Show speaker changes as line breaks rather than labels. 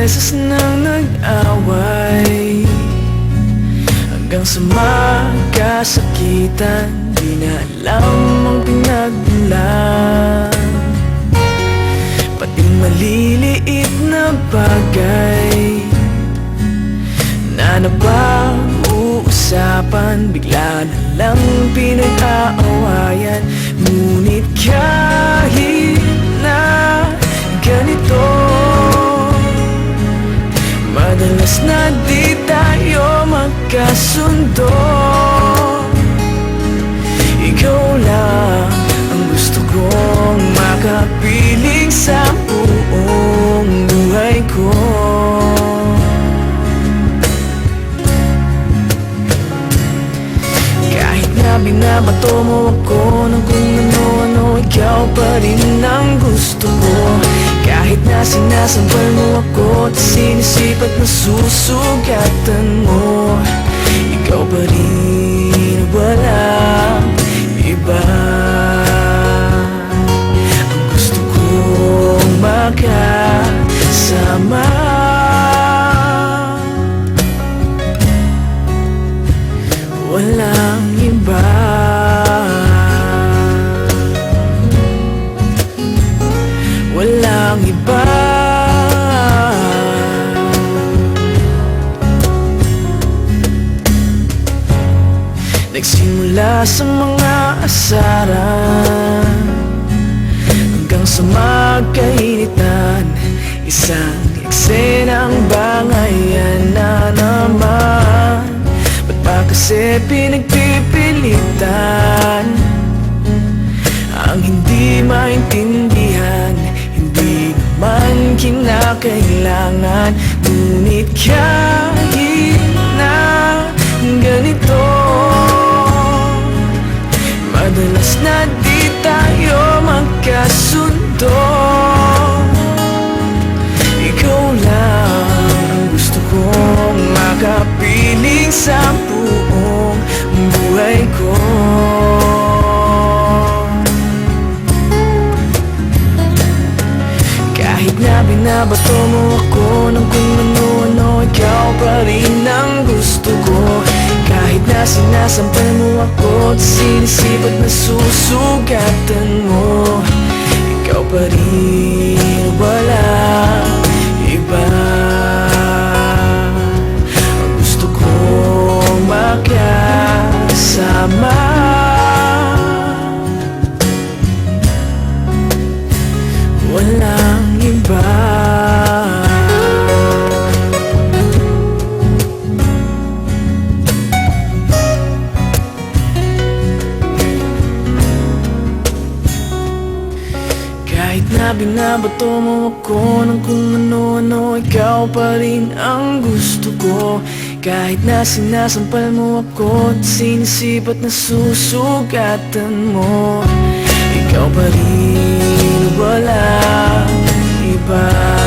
beses nang nag-away, hanggang sa magkasakitan, di na alam ang pinagmulan. Pati maliliit na bagay na napag-uusapan, bigla na lang pinag-aawayan. Ngunit kahit na ganito, madalas na di tayo magkasundo. Ikaw lang ang gusto kong makapiling sa buong buhay ko. Kahit na binabato mo ako ng kung ano-ano, ikaw pa rin ang gusto ko. Kahit na sinasampal mo ako at sinisipat na susugatan mo, ikaw pa rin, walang iba. Ang gusto kong makasama, walang iba. Walang iba. Nagsimula sa mga asaran, hanggang sa magkainitan, isang eksenang bangayan na naman. Ba't ba kasi pinagpipilitan ang hindi maintindihan? Hindi naman kinakailangan. Ngunit kahit na ganito, madalas na di tayo magkasundo. Ikaw lang ang gusto kong makapiling sa buong buhay ko. Kahit na binabato mo ako ng kung ano-ano, ikaw pa rin ang gusto ko. Kahit na sinasampal mo ako at sinisipat na susugatan mo, ikaw pa rin, walang iba. Ang gusto kong makasama, walang iba. Kahit na binabato mo ako ng kung ano-ano, ikaw pa rin ang gusto ko. Kahit na sinasampal mo ako at sinisipat na susugatan mo, ikaw pa rin, walang iba.